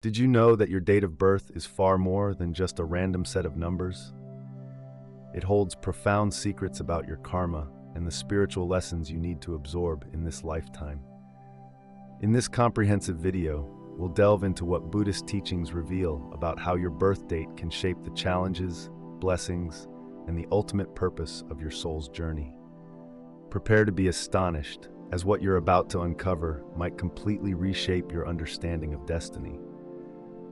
Did you know that your date of birth is far more than just a random set of numbers? It holds profound secrets about your karma and the spiritual lessons you need to absorb in this lifetime. In this comprehensive video, we'll delve into what Buddhist teachings reveal about how your birth date can shape the challenges, blessings, and the ultimate purpose of your soul's journey. Prepare to be astonished, as what you're about to uncover might completely reshape your understanding of destiny.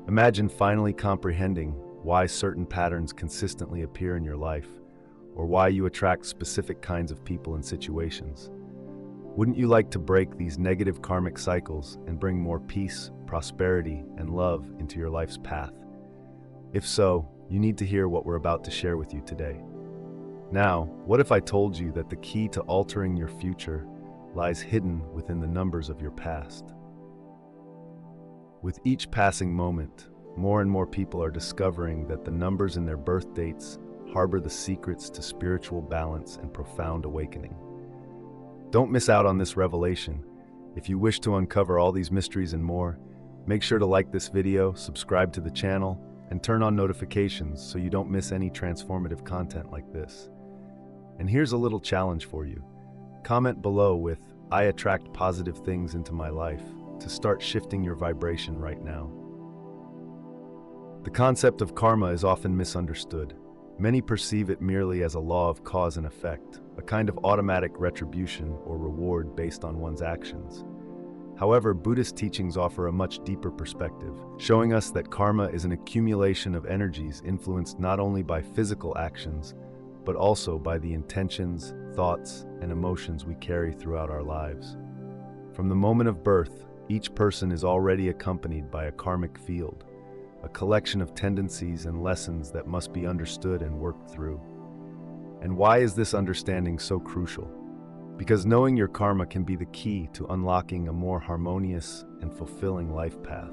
Imagine finally comprehending why certain patterns consistently appear in your life, or why you attract specific kinds of people and situations. Wouldn't you like to break these negative karmic cycles and bring more peace, prosperity, and love into your life's path? If so, you need to hear what we're about to share with you today. Now, what if I told you that the key to altering your future lies hidden within the numbers of your past? With each passing moment, more and more people are discovering that the numbers in their birth dates harbor the secrets to spiritual balance and profound awakening. Don't miss out on this revelation. If you wish to uncover all these mysteries and more, make sure to like this video, subscribe to the channel, and turn on notifications so you don't miss any transformative content like this. And here's a little challenge for you. Comment below with, "I attract positive things into my life," to start shifting your vibration right now. The concept of karma is often misunderstood. Many perceive it merely as a law of cause and effect, a kind of automatic retribution or reward based on one's actions. However, Buddhist teachings offer a much deeper perspective, showing us that karma is an accumulation of energies influenced not only by physical actions, but also by the intentions, thoughts, and emotions we carry throughout our lives. From the moment of birth, each person is already accompanied by a karmic field, a collection of tendencies and lessons that must be understood and worked through. And why is this understanding so crucial? Because knowing your karma can be the key to unlocking a more harmonious and fulfilling life path.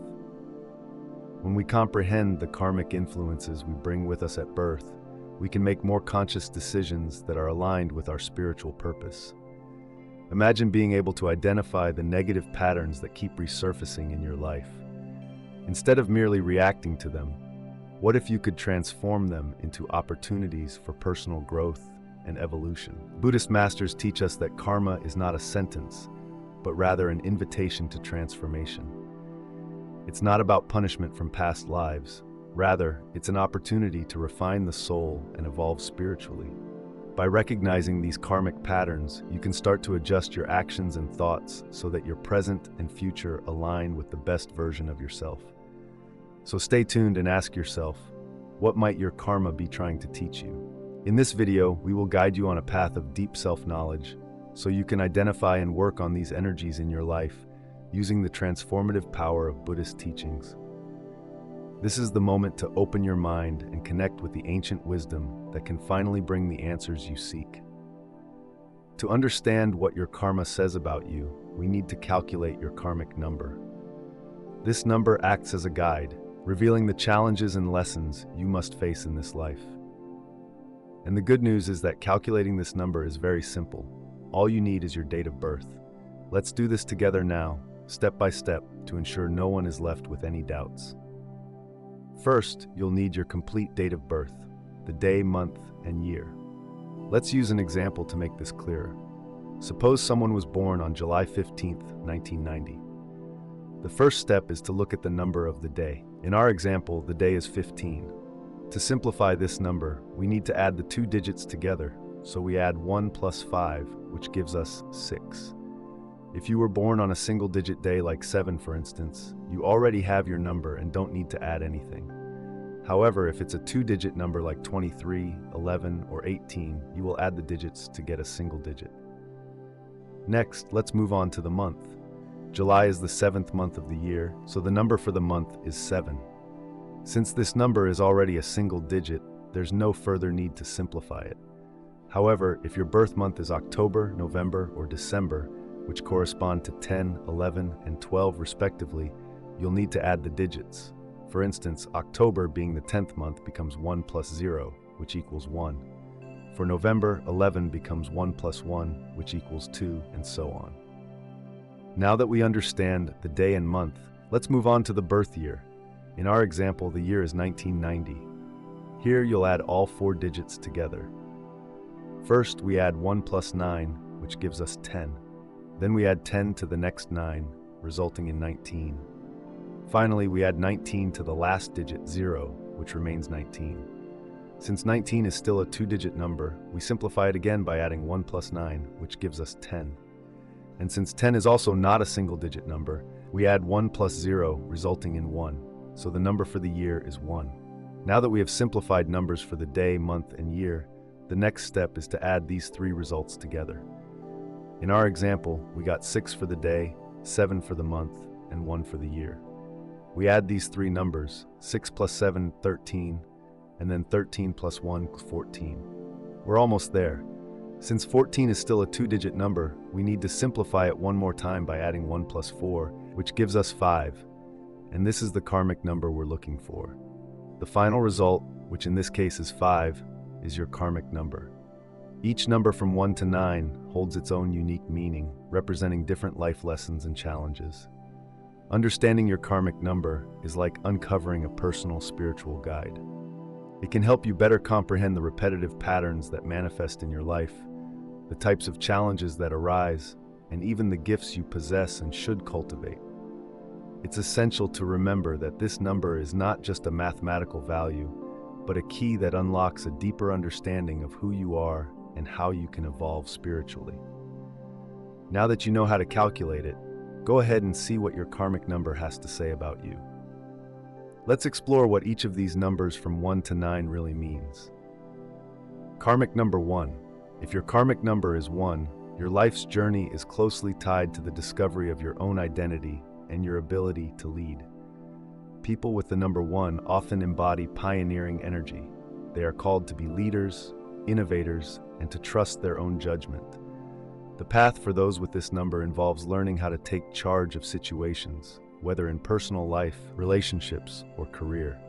When we comprehend the karmic influences we bring with us at birth, we can make more conscious decisions that are aligned with our spiritual purpose. Imagine being able to identify the negative patterns that keep resurfacing in your life. Instead of merely reacting to them, what if you could transform them into opportunities for personal growth and evolution? Buddhist masters teach us that karma is not a sentence, but rather an invitation to transformation. It's not about punishment from past lives. Rather, it's an opportunity to refine the soul and evolve spiritually. By recognizing these karmic patterns, you can start to adjust your actions and thoughts so that your present and future align with the best version of yourself. So stay tuned and ask yourself, what might your karma be trying to teach you? In this video, we will guide you on a path of deep self-knowledge so you can identify and work on these energies in your life using the transformative power of Buddhist teachings. This is the moment to open your mind and connect with the ancient wisdom that can finally bring the answers you seek. To understand what your karma says about you, we need to calculate your karmic number. This number acts as a guide, revealing the challenges and lessons you must face in this life. And the good news is that calculating this number is very simple. All you need is your date of birth. Let's do this together now, step by step, to ensure no one is left with any doubts. First, you'll need your complete date of birth, the day, month, and year. Let's use an example to make this clearer. Suppose someone was born on July 15th, 1990. The first step is to look at the number of the day. In our example, the day is 15. To simplify this number, we need to add the two digits together, so we add 1 plus 5, which gives us 6. If you were born on a single-digit day like 7, for instance, you already have your number and don't need to add anything. However, if it's a two-digit number like 23, 11, or 18, you will add the digits to get a single digit. Next, let's move on to the month. July is the 7th month of the year, so the number for the month is 7. Since this number is already a single digit, there's no further need to simplify it. However, if your birth month is October, November, or December, which correspond to 10, 11, and 12 respectively, you'll need to add the digits. For instance, October being the 10th month becomes 1 plus 0, which equals 1. For November, 11 becomes 1 plus 1, which equals 2, and so on. Now that we understand the day and month, let's move on to the birth year. In our example, the year is 1990. Here you'll add all 4 digits together. First, we add 1 plus 9, which gives us 10. Then we add 10 to the next 9, resulting in 19. Finally, we add 19 to the last digit, 0, which remains 19. Since 19 is still a 2-digit number, we simplify it again by adding 1 plus 9, which gives us 10. And since 10 is also not a single-digit number, we add 1 plus 0, resulting in 1. So the number for the year is 1. Now that we have simplified numbers for the day, month, and year, the next step is to add these 3 results together. In our example, we got 6 for the day, 7 for the month, and 1 for the year. We add these 3 numbers, 6 plus 7, 13, and then 13 plus 1, 14. We're almost there. Since 14 is still a 2-digit number, we need to simplify it one more time by adding 1 plus 4, which gives us 5. And this is the karmic number we're looking for. The final result, which in this case is 5, is your karmic number. Each number from 1 to 9 holds its own unique meaning, representing different life lessons and challenges. Understanding your karmic number is like uncovering a personal spiritual guide. It can help you better comprehend the repetitive patterns that manifest in your life, the types of challenges that arise, and even the gifts you possess and should cultivate. It's essential to remember that this number is not just a mathematical value, but a key that unlocks a deeper understanding of who you are and how you can evolve spiritually. Now that you know how to calculate it, go ahead and see what your karmic number has to say about you. Let's explore what each of these numbers from 1 to 9 really means. Karmic number 1. If your karmic number is 1, your life's journey is closely tied to the discovery of your own identity and your ability to lead. People with the number 1 often embody pioneering energy. They are called to be leaders, innovators, and to trust their own judgment. The path for those with this number involves learning how to take charge of situations, whether in personal life, relationships, or career.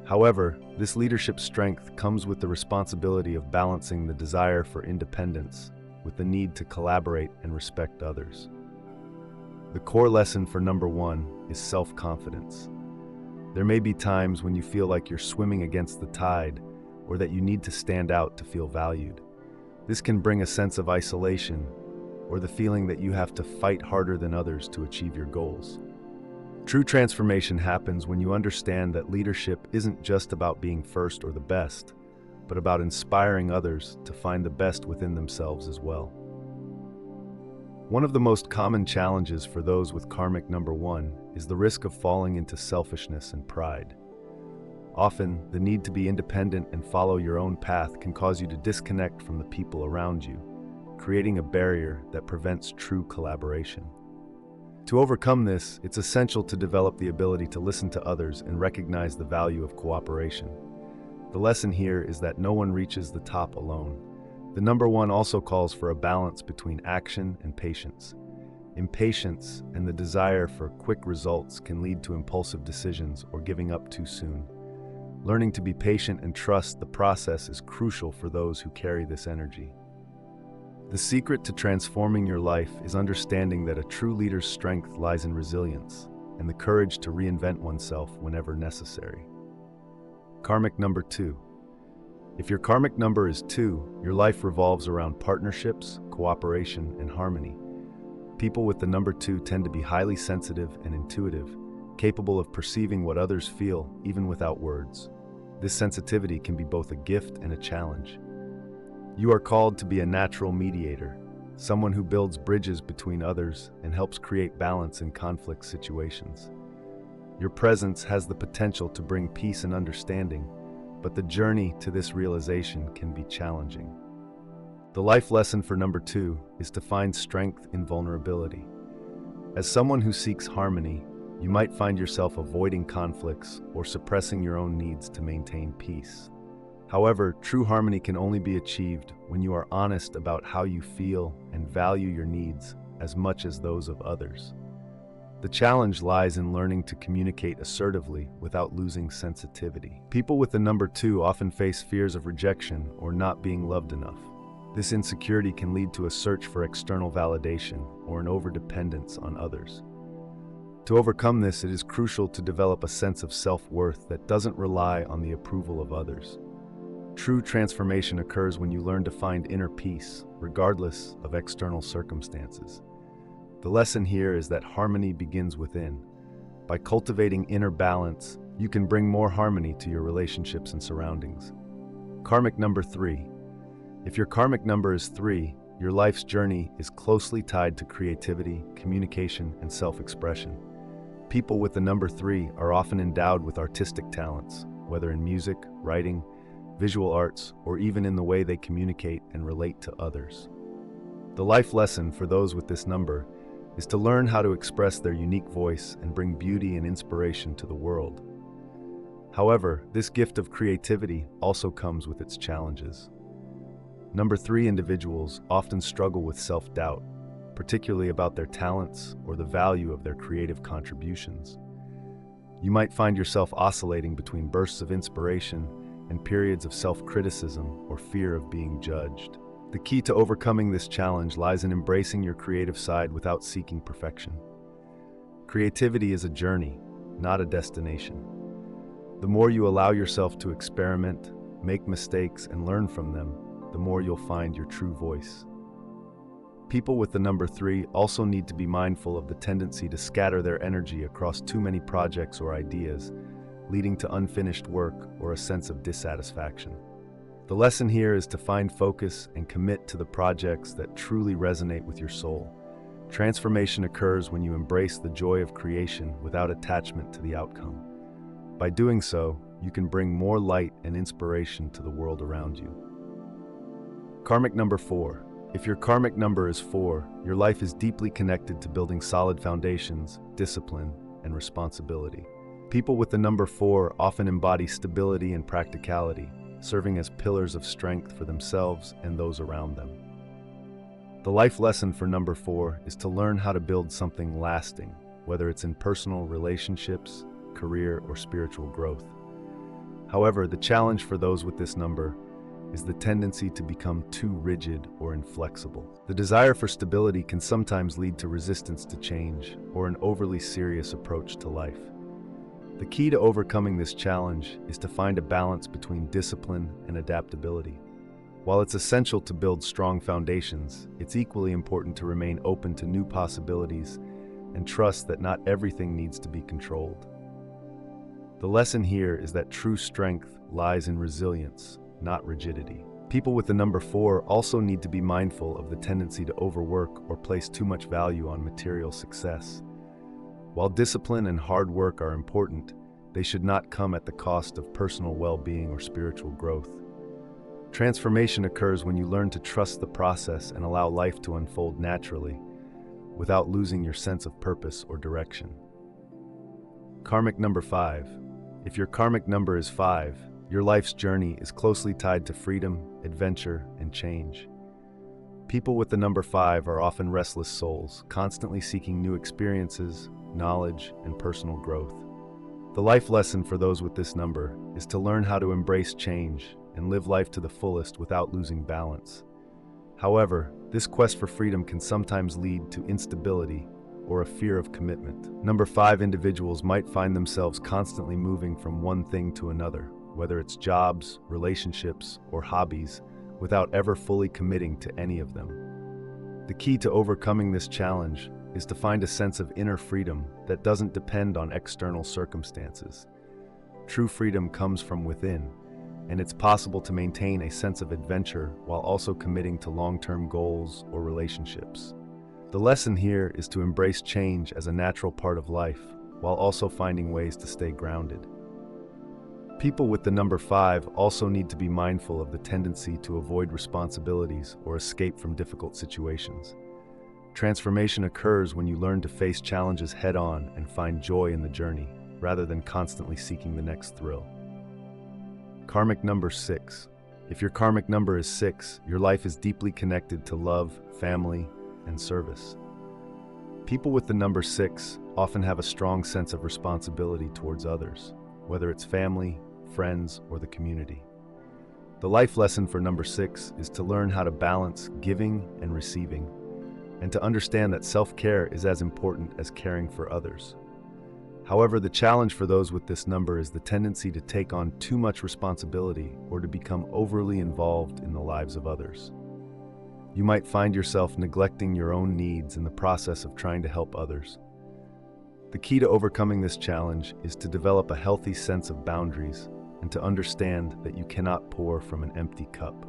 However, this leadership strength comes with the responsibility of balancing the desire for independence with the need to collaborate and respect others. The core lesson for number 1 is self-confidence. There may be times when you feel like you're swimming against the tide, or that you need to stand out to feel valued. This can bring a sense of isolation, or the feeling that you have to fight harder than others to achieve your goals. True transformation happens when you understand that leadership isn't just about being first or the best, but about inspiring others to find the best within themselves as well. One of the most common challenges for those with karmic number 1 is the risk of falling into selfishness and pride. Often, the need to be independent and follow your own path can cause you to disconnect from the people around you, creating a barrier that prevents true collaboration. To overcome this, it's essential to develop the ability to listen to others and recognize the value of cooperation. The lesson here is that no one reaches the top alone. The number 1 also calls for a balance between action and patience. Impatience and the desire for quick results can lead to impulsive decisions or giving up too soon. Learning to be patient and trust the process is crucial for those who carry this energy. The secret to transforming your life is understanding that a true leader's strength lies in resilience and the courage to reinvent oneself whenever necessary. Karmic number 2. If your karmic number is 2, your life revolves around partnerships, cooperation, and harmony. People with the number 2 tend to be highly sensitive and intuitive, capable of perceiving what others feel even without words. This sensitivity can be both a gift and a challenge. You are called to be a natural mediator, someone who builds bridges between others and helps create balance in conflict situations. Your presence has the potential to bring peace and understanding, but the journey to this realization can be challenging. The life lesson for number 2 is to find strength in vulnerability. As someone who seeks harmony, you might find yourself avoiding conflicts or suppressing your own needs to maintain peace. However, true harmony can only be achieved when you are honest about how you feel and value your needs as much as those of others. The challenge lies in learning to communicate assertively without losing sensitivity. People with the number 2 often face fears of rejection or not being loved enough. This insecurity can lead to a search for external validation or an overdependence on others. To overcome this, it is crucial to develop a sense of self-worth that doesn't rely on the approval of others. True transformation occurs when you learn to find inner peace, regardless of external circumstances. The lesson here is that harmony begins within. By cultivating inner balance, you can bring more harmony to your relationships and surroundings. Karmic number 3. If your karmic number is 3, your life's journey is closely tied to creativity, communication, and self-expression. People with the number 3 are often endowed with artistic talents, whether in music, writing, visual arts, or even in the way they communicate and relate to others. The life lesson for those with this number is to learn how to express their unique voice and bring beauty and inspiration to the world. However, this gift of creativity also comes with its challenges. Number 3 individuals often struggle with self-doubt, particularly about their talents or the value of their creative contributions. You might find yourself oscillating between bursts of inspiration and periods of self-criticism or fear of being judged. The key to overcoming this challenge lies in embracing your creative side without seeking perfection. Creativity is a journey, not a destination. The more you allow yourself to experiment, make mistakes, and learn from them, the more you'll find your true voice. People with the number 3 also need to be mindful of the tendency to scatter their energy across too many projects or ideas, leading to unfinished work or a sense of dissatisfaction. The lesson here is to find focus and commit to the projects that truly resonate with your soul. Transformation occurs when you embrace the joy of creation without attachment to the outcome. By doing so, you can bring more light and inspiration to the world around you. Karmic number 4. If your karmic number is 4, your life is deeply connected to building solid foundations, discipline, and responsibility. People with the number 4 often embody stability and practicality, serving as pillars of strength for themselves and those around them. The life lesson for number 4 is to learn how to build something lasting, whether it's in personal relationships, career, or spiritual growth. However, the challenge for those with this number is the tendency to become too rigid or inflexible. The desire for stability can sometimes lead to resistance to change or an overly serious approach to life. The key to overcoming this challenge is to find a balance between discipline and adaptability. While it's essential to build strong foundations, it's equally important to remain open to new possibilities and trust that not everything needs to be controlled. The lesson here is that true strength lies in resilience, not rigidity. People with the number 4 also need to be mindful of the tendency to overwork or place too much value on material success. While discipline and hard work are important, they should not come at the cost of personal well-being or spiritual growth. Transformation occurs when you learn to trust the process and allow life to unfold naturally, without losing your sense of purpose or direction. Karmic number 5. If your karmic number is 5, your life's journey is closely tied to freedom, adventure, and change. People with the number 5 are often restless souls, constantly seeking new experiences, knowledge, and personal growth. The life lesson for those with this number is to learn how to embrace change and live life to the fullest without losing balance. However, this quest for freedom can sometimes lead to instability or a fear of commitment. Number 5 individuals might find themselves constantly moving from one thing to another, whether it's jobs, relationships, or hobbies, without ever fully committing to any of them. The key to overcoming this challenge is to find a sense of inner freedom that doesn't depend on external circumstances. True freedom comes from within, and it's possible to maintain a sense of adventure while also committing to long-term goals or relationships. The lesson here is to embrace change as a natural part of life, while also finding ways to stay grounded. People with the number 5 also need to be mindful of the tendency to avoid responsibilities or escape from difficult situations. Transformation occurs when you learn to face challenges head-on and find joy in the journey, rather than constantly seeking the next thrill. Karmic number 6. If your karmic number is 6, your life is deeply connected to love, family, and service. People with the number 6 often have a strong sense of responsibility towards others, whether it's family, friends, or the community. The life lesson for number 6 is to learn how to balance giving and receiving, and to understand that self-care is as important as caring for others. However, the challenge for those with this number is the tendency to take on too much responsibility or to become overly involved in the lives of others. You might find yourself neglecting your own needs in the process of trying to help others. The key to overcoming this challenge is to develop a healthy sense of boundaries and to understand that you cannot pour from an empty cup.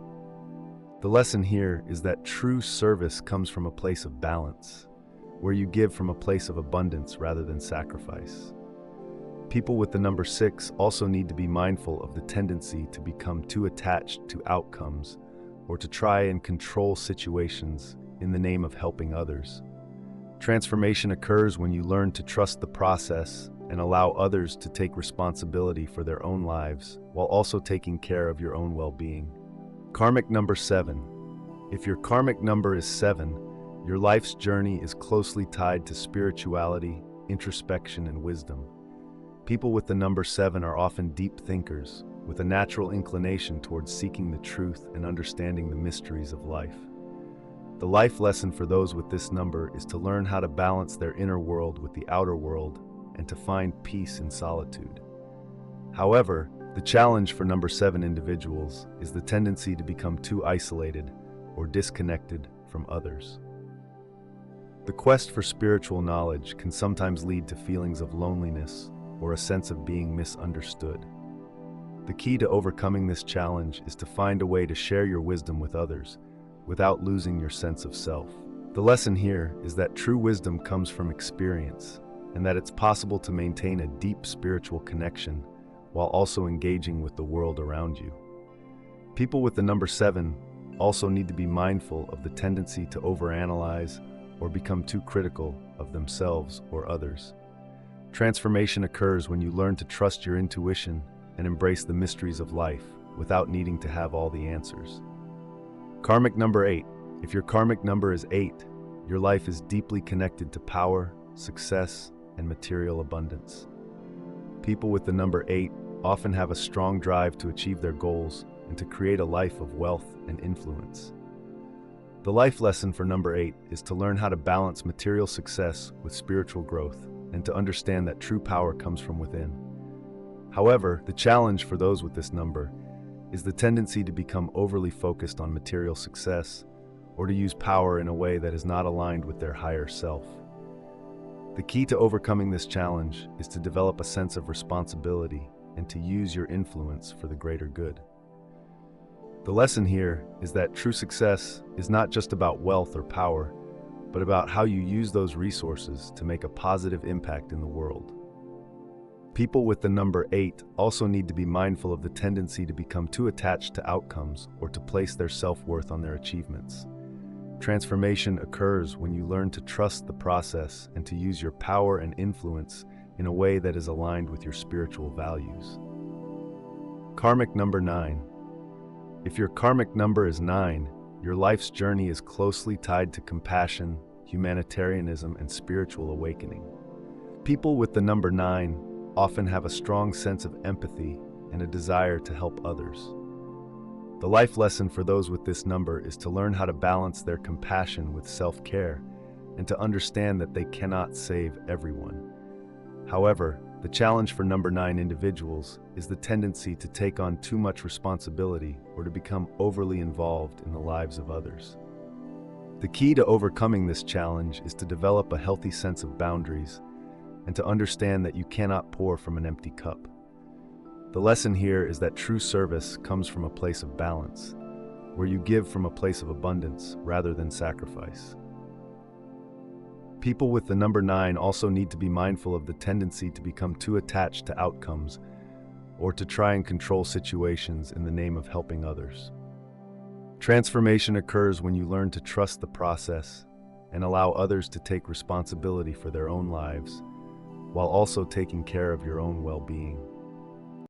The lesson here is that true service comes from a place of balance, where you give from a place of abundance rather than sacrifice. People with the number 6 also need to be mindful of the tendency to become too attached to outcomes or to try and control situations in the name of helping others. Transformation occurs when you learn to trust the process and allow others to take responsibility for their own lives while also taking care of your own well-being. Karmic number 7. If your karmic number is 7, your life's journey is closely tied to spirituality, introspection, and wisdom. People with the number 7 are often deep thinkers, with a natural inclination towards seeking the truth and understanding the mysteries of life. The life lesson for those with this number is to learn how to balance their inner world with the outer world and to find peace in solitude. However, the challenge for number 7 individuals is the tendency to become too isolated or disconnected from others. The quest for spiritual knowledge can sometimes lead to feelings of loneliness or a sense of being misunderstood. The key to overcoming this challenge is to find a way to share your wisdom with others without losing your sense of self. The lesson here is that true wisdom comes from experience and that it's possible to maintain a deep spiritual connection while also engaging with the world around you. People with the number 7 also need to be mindful of the tendency to overanalyze or become too critical of themselves or others. Transformation occurs when you learn to trust your intuition and embrace the mysteries of life without needing to have all the answers. Karmic number 8. If your karmic number is 8, your life is deeply connected to power, success, and material abundance. People with the number 8 often have a strong drive to achieve their goals and to create a life of wealth and influence. The life lesson for number 8 is to learn how to balance material success with spiritual growth and to understand that true power comes from within. However, the challenge for those with this number is the tendency to become overly focused on material success or to use power in a way that is not aligned with their higher self. The key to overcoming this challenge is to develop a sense of responsibility and to use your influence for the greater good. The lesson here is that true success is not just about wealth or power, but about how you use those resources to make a positive impact in the world. People with the number 8 also need to be mindful of the tendency to become too attached to outcomes or to place their self-worth on their achievements. Transformation occurs when you learn to trust the process and to use your power and influence in a way that is aligned with your spiritual values. Karmic number 9. If your karmic number is 9, your life's journey is closely tied to compassion, humanitarianism, and spiritual awakening. People with the number 9 often have a strong sense of empathy and a desire to help others. The life lesson for those with this number is to learn how to balance their compassion with self-care and to understand that they cannot save everyone. However, the challenge for number 9 individuals is the tendency to take on too much responsibility or to become overly involved in the lives of others. The key to overcoming this challenge is to develop a healthy sense of boundaries and to understand that you cannot pour from an empty cup. The lesson here is that true service comes from a place of balance, where you give from a place of abundance rather than sacrifice. People with the number 9 also need to be mindful of the tendency to become too attached to outcomes or to try and control situations in the name of helping others. Transformation occurs when you learn to trust the process and allow others to take responsibility for their own lives, while also taking care of your own well-being.